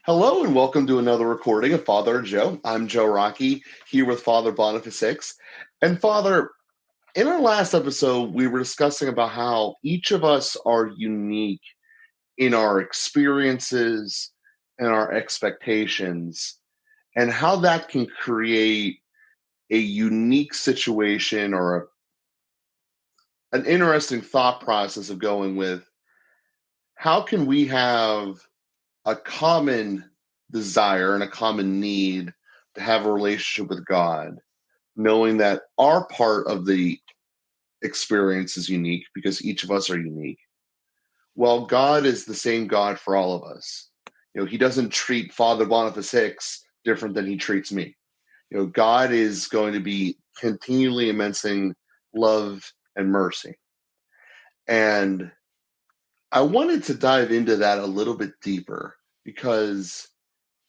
Hello and welcome to another recording of Father and Joe. I'm Joe Rocky here with Father Boniface Hicks. And Father, in our last episode, we were discussing about how each of us are unique in our experiences and our expectations, and how that can create a unique situation or an interesting thought process of going with how can we have a common desire and a common need to have a relationship with God, knowing that our part of the experience is unique because each of us are unique. Well, God is the same God for all of us. He doesn't treat Father Boniface Hicks different than he treats me. God is going to be continually immersing love and mercy. And I wanted to dive into that a little bit deeper because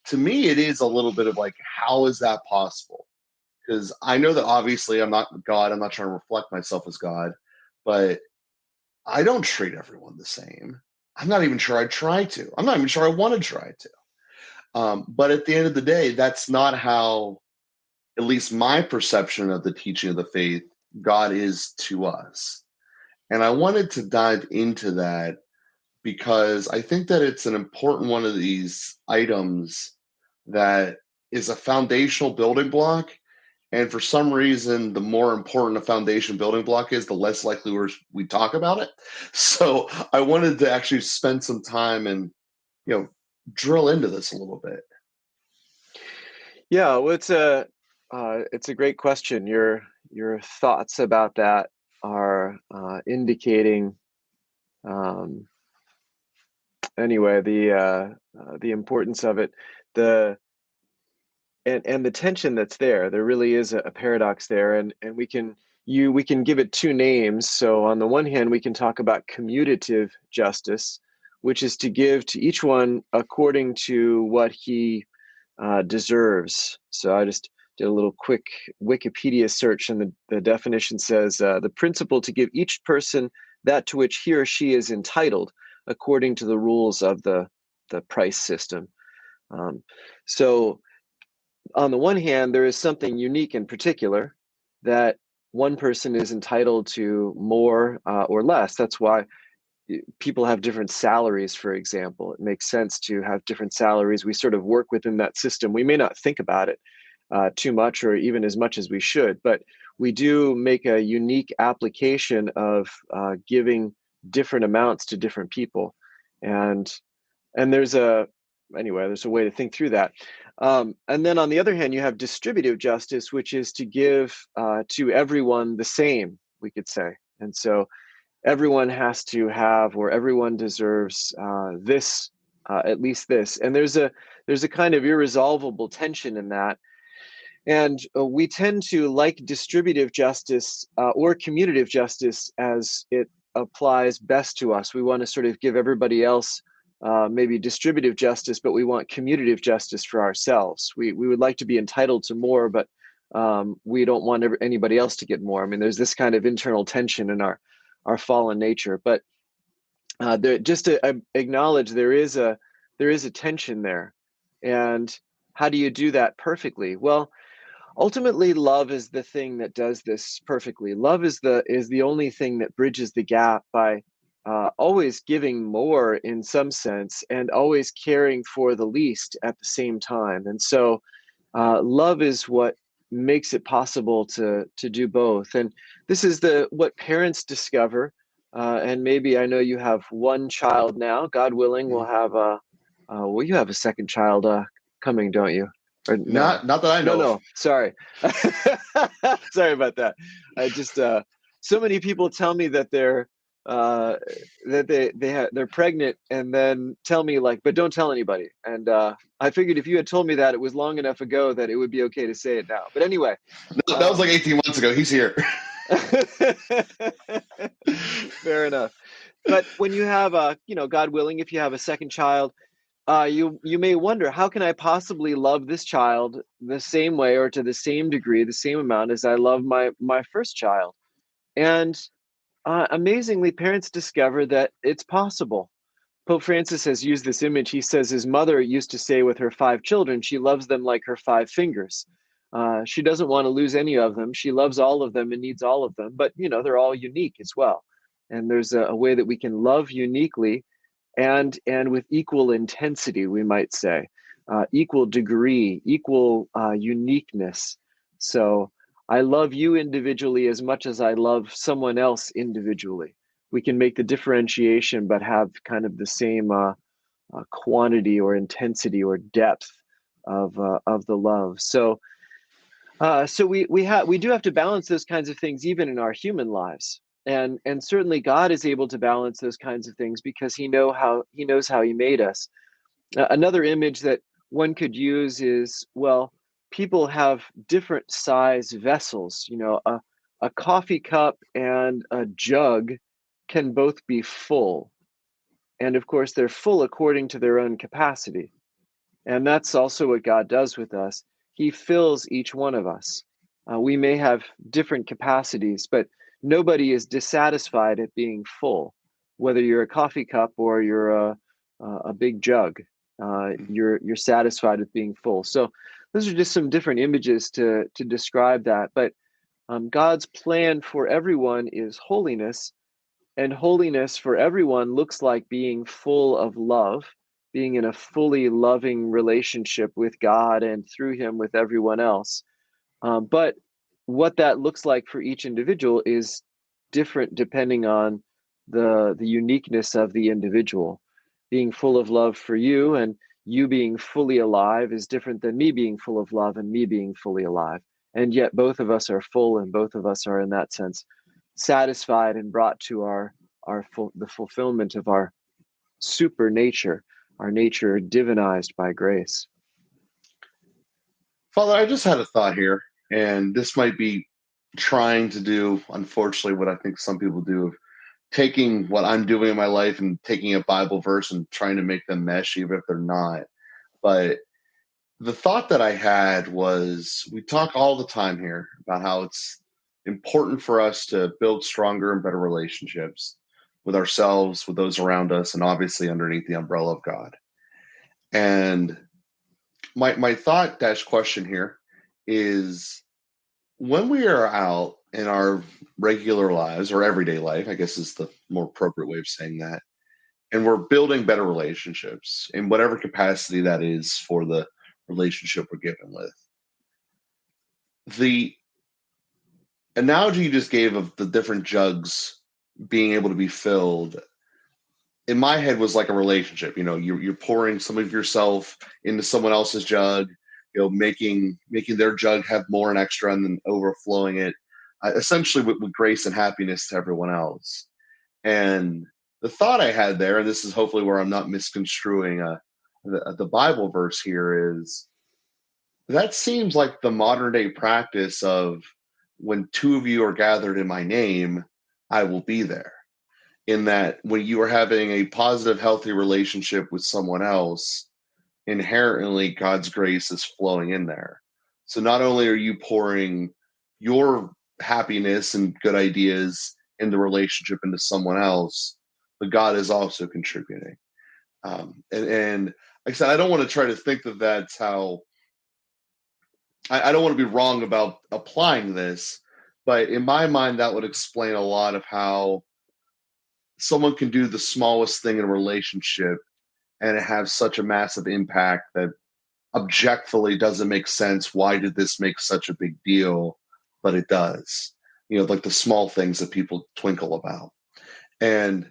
to me, it is a little bit of like, how is that possible? Because I know that obviously I'm not God. I'm not trying to reflect myself as God, but I don't treat everyone the same. I'm not even sure I try to. I'm not even sure I want to try to. But at the end of the day, that's not how, at least my perception of the teaching of the faith, God is to us. And I wanted to dive into that because I think that it's an important one of these items that is a foundational building block. And for some reason, the more important a foundation building block is, the less likely we talk about it. So I wanted to actually spend some time and, drill into this a little bit. Yeah, well, it's a great question. Your thoughts about that are indicating, anyway, the importance of it, the and the tension that's there. There really is a paradox there, and we can give it two names. So on the one hand, we can talk about commutative justice, which is to give to each one according to what he deserves. So I just did a little quick Wikipedia search, and the definition says the principle to give each person that to which he or she is entitled according to the rules of the price system. So on the one hand, there is something unique and particular that one person is entitled to more or less. That's why people have different salaries, for example. It makes sense to have different salaries. We sort of work within that system. We may not think about it too much or even as much as we should, but we do make a unique application of giving different amounts to different people. And there's a way to think through that. And then on the other hand, you have distributive justice, which is to give to everyone the same, we could say. And so everyone has to have, or everyone deserves this, at least this. And there's a kind of irresolvable tension in that. And we tend to like distributive justice or commutative justice as it applies best to us. We want to sort of give everybody else maybe distributive justice, but we want commutative justice for ourselves. We would like to be entitled to more, but we don't want anybody else to get more. I mean, there's this kind of internal tension in our fallen nature. But just to acknowledge there is a tension there. And how do you do that perfectly? Well, ultimately, love is the thing that does this perfectly. Love is the only thing that bridges the gap by always giving more in some sense and always caring for the least at the same time. And so love is what makes it possible to do both. And this is what parents discover. And maybe, I know you have one child now. God willing, we'll have you have a second child coming, don't you? Or no? Not that I know No. of. Sorry. Sorry about that. I just so many people tell me that they're they're pregnant and then tell me, like, but don't tell anybody. And I figured if you had told me that it was long enough ago that it would be okay to say it now. But anyway, No, that was like 18 months ago. He's here. Fair enough. But when you have God willing, if you have a second child, you may wonder, how can I possibly love this child the same way or to the same degree, the same amount as I love my first child? And amazingly, parents discover that it's possible. Pope Francis has used this image. He says his mother used to say with her 5 children, she loves them like her 5 fingers. She doesn't want to lose any of them. She loves all of them and needs all of them, but they're all unique as well. And there's a way that we can love uniquely and with equal intensity, we might say, equal degree, equal uniqueness. So I love you individually as much as I love someone else individually. We can make the differentiation, but have kind of the same quantity or intensity or depth of the love. So we do have to balance those kinds of things even in our human lives, and certainly God is able to balance those kinds of things because he knows how he made us. Another image that one could use is, well, people have different size vessels. A coffee cup and a jug can both be full, and of course they're full according to their own capacity. And that's also what God does with us. He fills each one of us. We may have different capacities, but nobody is dissatisfied at being full. Whether you're a coffee cup or you're a big jug, you're satisfied with being full. So those are just some different images to describe that. But God's plan for everyone is holiness, and holiness for everyone looks like being full of love, being in a fully loving relationship with God and through him with everyone else. But what that looks like for each individual is different depending on the uniqueness of the individual. Being full of love for you and you being fully alive is different than me being full of love and me being fully alive. And yet both of us are full, and both of us are in that sense satisfied and brought to the fulfillment of our super nature, our nature divinized by grace. Father, I just had a thought here, and this might be trying to do, unfortunately, what I think some people do, of taking what I'm doing in my life and taking a Bible verse and trying to make them mesh, even if they're not. But the thought that I had was, we talk all the time here about how it's important for us to build stronger and better relationships with ourselves, with those around us, and obviously underneath the umbrella of God. And my thought dash question here is, when we are out in our regular lives or everyday life, I guess is the more appropriate way of saying that, and we're building better relationships in whatever capacity that is for the relationship we're given with. The analogy you just gave of the different jugs being able to be filled, in my head, was like a relationship. You're pouring some of yourself into someone else's jug, making their jug have more and extra, and then overflowing it, essentially with grace and happiness to everyone else. And the thought I had there, and this is hopefully where I'm not misconstruing the Bible verse here, is that seems like the modern day practice of, when two of you are gathered in my name, I will be there. In that, when you are having a positive, healthy relationship with someone else, inherently God's grace is flowing in there. So not only are you pouring your happiness and good ideas in the relationship into someone else, but God is also contributing. And like I said, I don't want to try to think that that's how. I don't want to be wrong about applying this, but in my mind, that would explain a lot of how someone can do the smallest thing in a relationship and it has such a massive impact that objectively doesn't make sense. Why did this make such a big deal? But it does. Like the small things that people twinkle about. And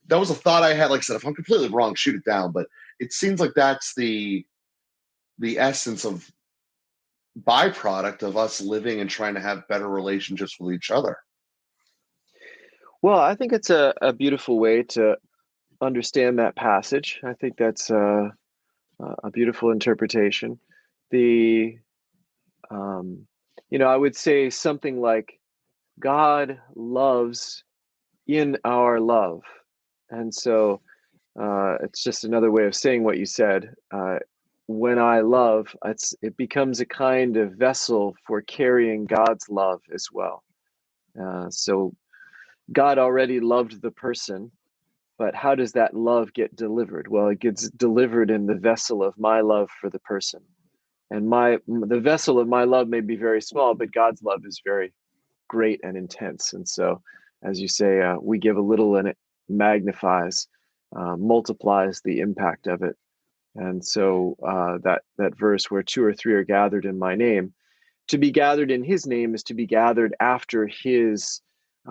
that was a thought I had. Like I said, if I'm completely wrong, shoot it down. But it seems like that's the essence of byproduct of us living and trying to have better relationships with each other. Well, I think it's a beautiful way to understand that passage. I think that's a beautiful interpretation. The I would say something like, God loves in our love. And so it's just another way of saying what you said. When I love, it becomes a kind of vessel for carrying God's love as well. So God already loved the person, But how does that love get delivered? Well, it gets delivered in the vessel of my love for the person. And the vessel of my love may be very small, but God's love is very great and intense. And so, as you say, we give a little and it magnifies, multiplies the impact of it. And so that verse where two or three are gathered in my name, to be gathered in his name is to be gathered after his.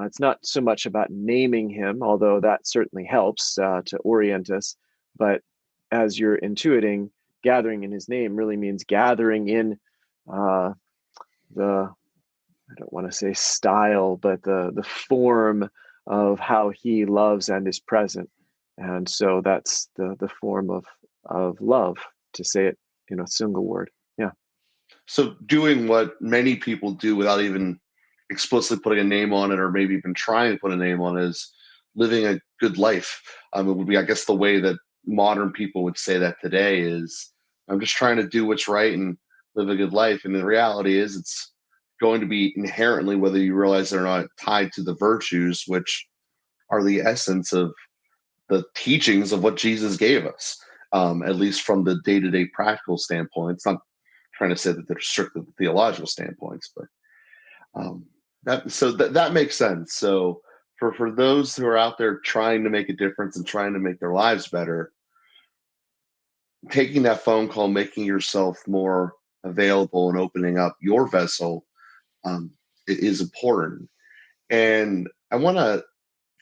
It's not so much about naming him, although that certainly helps to orient us. But as you're intuiting, gathering in his name really means gathering in the, I don't want to say style, but the form of how he loves and is present. And so that's the form of love, to say it in a single word. Yeah. So doing what many people do without even explicitly putting a name on it, or maybe even trying to put a name on it, is living a good life. It would be, I guess, the way that modern people would say that today is, I'm just trying to do what's right and live a good life. And the reality is it's going to be inherently, whether you realize it or not, tied to the virtues, which are the essence of the teachings of what Jesus gave us, at least from the day-to-day practical standpoint. It's not trying to say that they're strictly theological standpoints, but that makes sense. So for those who are out there trying to make a difference and trying to make their lives better, taking that phone call, making yourself more available and opening up your vessel is important. And I want to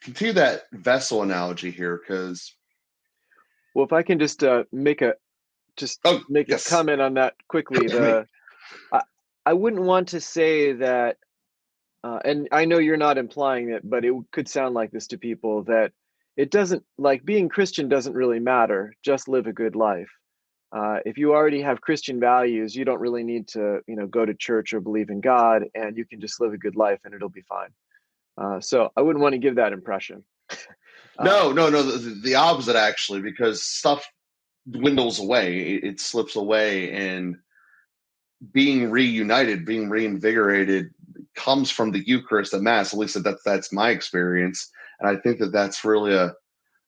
continue that vessel analogy here because, well, if I can just make a yes. comment on that quickly. I wouldn't want to say that, and I know you're not implying it, but it could sound like this to people, that it doesn't, like, being Christian doesn't really matter. Just live a good life. If you already have Christian values, you don't really need to, go to church or believe in God, and you can just live a good life and it'll be fine. So I wouldn't want to give that impression. No, the opposite actually, because stuff dwindles away, it slips away, and being reunited, being reinvigorated comes from the Eucharist at Mass. At least that's my experience, and I think that that's really an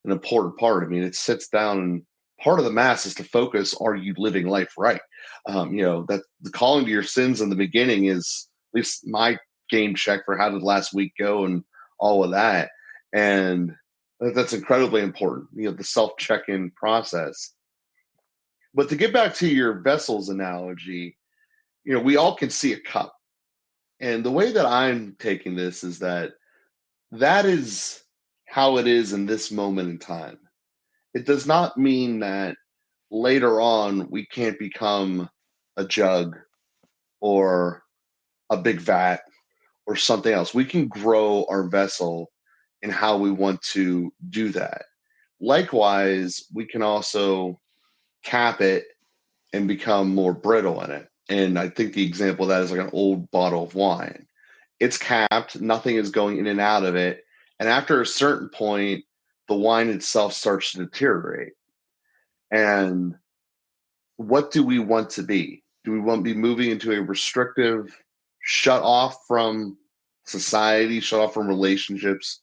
important part. I mean, it sits down, and part of the Mass is to focus: are you living life right? That the calling to your sins in the beginning is at least my game check for how did last week go and all of that, and that's incredibly important. The self check-in process. But to get back to your vessels analogy, we all can see a cup. And the way that I'm taking this is that is how it is in this moment in time. It does not mean that later on we can't become a jug or a big vat or something else. We can grow our vessel in how we want to do that. Likewise, we can also cap it and become more brittle in it. And I think the example of that is like an old bottle of wine. It's capped, nothing is going in and out of it. And after a certain point, the wine itself starts to deteriorate. And what do we want to be? Do we want to be moving into a restrictive, shut off from society, shut off from relationships,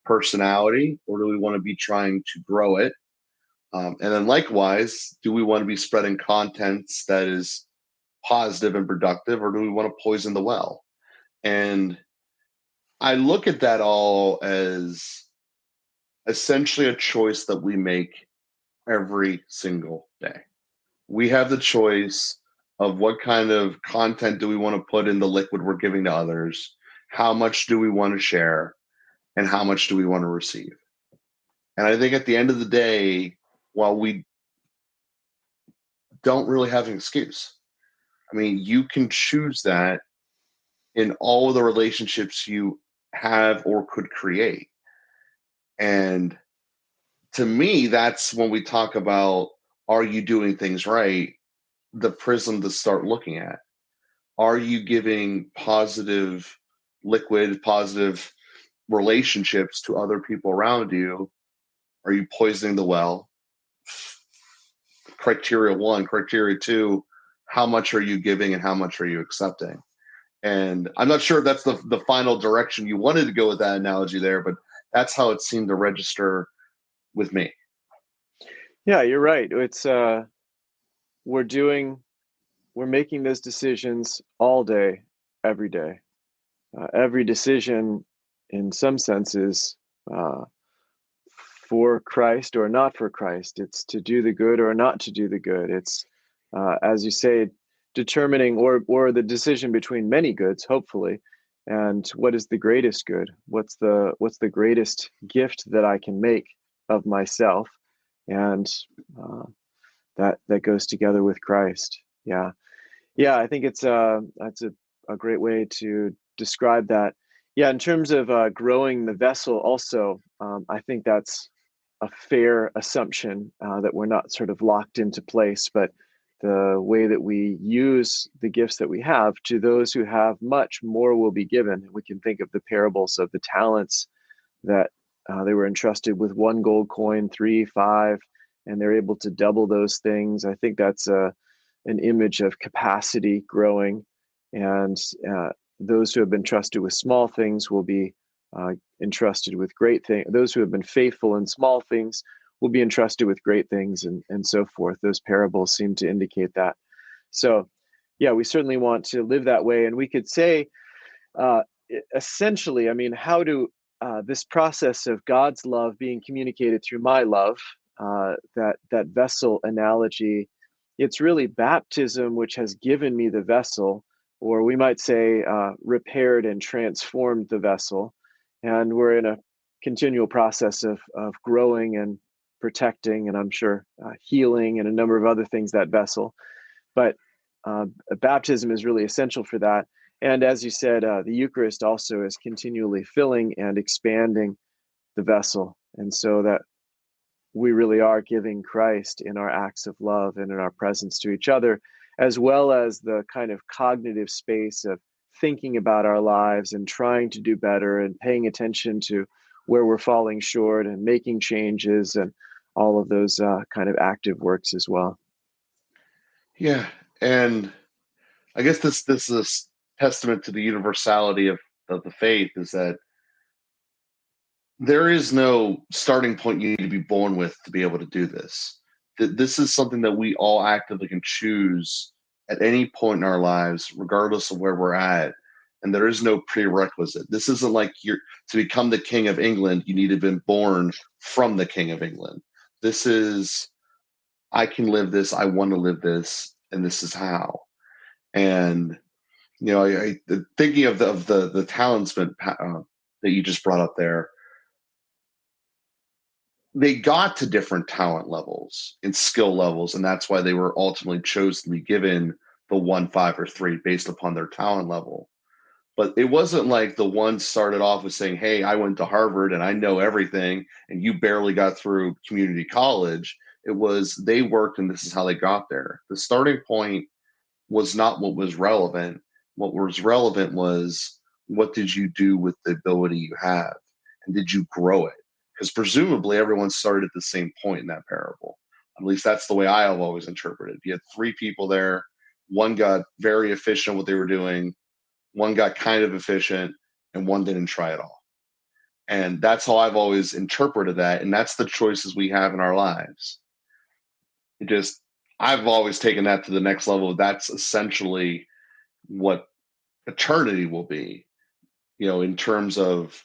personality, or do we want to be trying to grow it? And then likewise, do we want to be spreading contents that is positive and productive, or do we want to poison the well? And I look at that all as essentially a choice that we make every single day. We have the choice of what kind of content do we want to put in the liquid we're giving to others, how much do we want to share, and how much do we want to receive. And I think at the end of the day, while we don't really have an excuse, I mean, you can choose that in all of the relationships you have or could create. And to me, that's when we talk about, are you doing things right? The prism to start looking at. Are you giving positive liquid, positive relationships to other people around you? Are you poisoning the well? Criteria one. Criteria two, how much are you giving and how much are you accepting? And I'm not sure if that's the final direction you wanted to go with that analogy there, but that's how it seemed to register with me. Yeah, you're right. It's we're doing we're making those decisions all day, every day. Every decision, in some senses, uh, for Christ or not for Christ. It's to do the good or not to do the good. It's, as you say, determining or the decision between many goods, hopefully, and what is the greatest good? What's the greatest gift that I can make of myself? And uh, that goes together with Christ. Yeah, yeah. I think it's that's a great way to describe that. Yeah, in terms of growing the vessel, also, I think that's a fair assumption that we're not sort of locked into place, but the way that we use the gifts that we have, to those who have much, more will be given. We can think of the parables of the talents that they were entrusted with one gold coin, three, five, and they're able to double those things. I think that's an image of capacity growing, and those who have been trusted with small things will be entrusted with great things. Those who have been faithful in small things will be entrusted with great things, and so forth. Those parables seem to indicate that. So, yeah, we certainly want to live that way. And we could say, uh, essentially, I mean, how do this process of God's love being communicated through my love, that vessel analogy, it's really baptism which has given me the vessel, or we might say repaired and transformed the vessel. And we're in a continual process of growing and protecting, and I'm sure healing and a number of other things, that vessel. But uh, baptism is really essential for that. And as you said, the Eucharist also is continually filling and expanding the vessel. And so that we really are giving Christ in our acts of love and in our presence to each other, as well as the kind of cognitive space of thinking about our lives and trying to do better and paying attention to where we're falling short and making changes and all of those kind of active works as well. Yeah, and I guess this is testament to the universality of the faith, is that there is no starting point you need to be born with to be able to do this. This is something that we all actively can choose at any point in our lives, regardless of where we're at. And there is no prerequisite. This isn't like you're to become the king of England, you need to have been born from the king of England. This is, I can live this, I want to live this, and this is how. And thinking of the talents that you just brought up there, they got to different talent levels and skill levels, and that's why they were ultimately chosen to be given the 1, 5, or 3 based upon their talent level. But it wasn't like the one started off with saying, "Hey, I went to Harvard and I know everything," and you barely got through community college. It was they worked, and this is how they got there. The starting point was not what was relevant. What was relevant was, what did you do with the ability you have? And did you grow it? Because presumably everyone started at the same point in that parable. At least that's the way I have always interpreted. You had three people there. One got very efficient at what they were doing, one got kind of efficient, and one didn't try at all. And that's how I've always interpreted that. And that's the choices we have in our lives. It just, I've always taken that to the next level. That's essentially what eternity will be, in terms of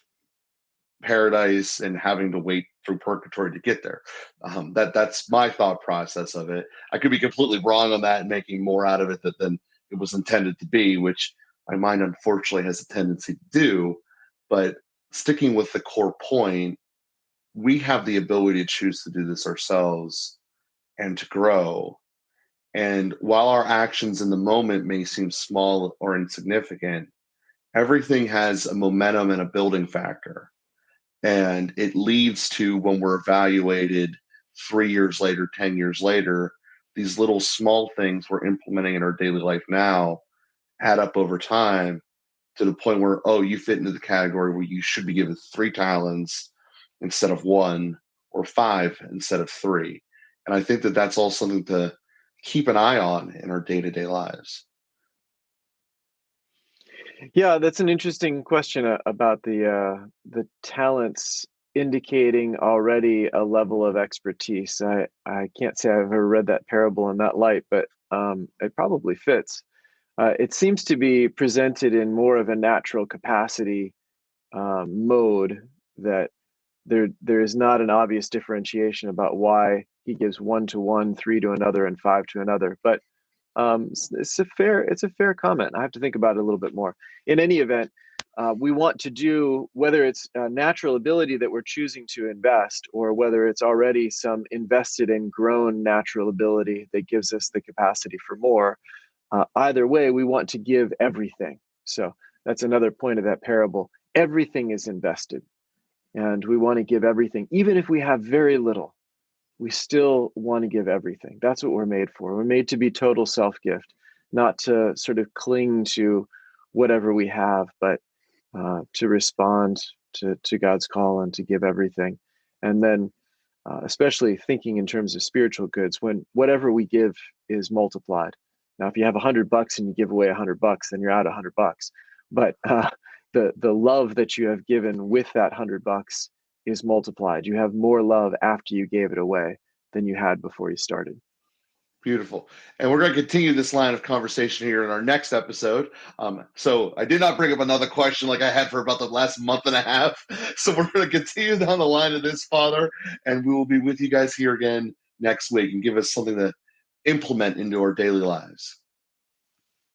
paradise and having to wait through purgatory to get there. That's my thought process of it. I could be completely wrong on that and making more out of it than it was intended to be, which my mind unfortunately has a tendency to do. But sticking with the core point, we have the ability to choose to do this ourselves and to grow. And while our actions in the moment may seem small or insignificant, everything has a momentum and a building factor. And it leads to, when we're evaluated 3 years later, 10 years later, these little small things we're implementing in our daily life now add up over time to the point where, oh, you fit into the category where you should be given 3 talents instead of one, or 5 instead of 3. And I think that that's all something to keep an eye on in our day-to-day lives. Yeah, that's an interesting question about the talents indicating already a level of expertise. I can't say I've ever read that parable in that light, but it probably fits. It seems to be presented in more of a natural capacity mode, that there is not an obvious differentiation about why he gives 1 to one, 3 to another, and 5 to another. But it's a fair comment. I have to think about it a little bit more. In any event, we want to do, whether it's a natural ability that we're choosing to invest, or whether it's already some invested and grown natural ability that gives us the capacity for more. Either way, we want to give everything. So that's another point of that parable. Everything is invested, and we want to give everything, even if we have very little. We still want to give everything. That's what we're made for. We're made to be total self-gift, not to sort of cling to whatever we have, but to respond to God's call and to give everything. And then especially thinking in terms of spiritual goods, when whatever we give is multiplied. Now, if you have $100 and you give away $100, then you're out $100. But the love that you have given with that $100 is multiplied. You have more love after you gave it away than you had before you started. Beautiful. And we're going to continue this line of conversation here in our next episode. So I did not bring up another question like I had for about the last month and a half. So we're going to continue down the line of this, Father, and we will be with you guys here again next week and give us something to implement into our daily lives.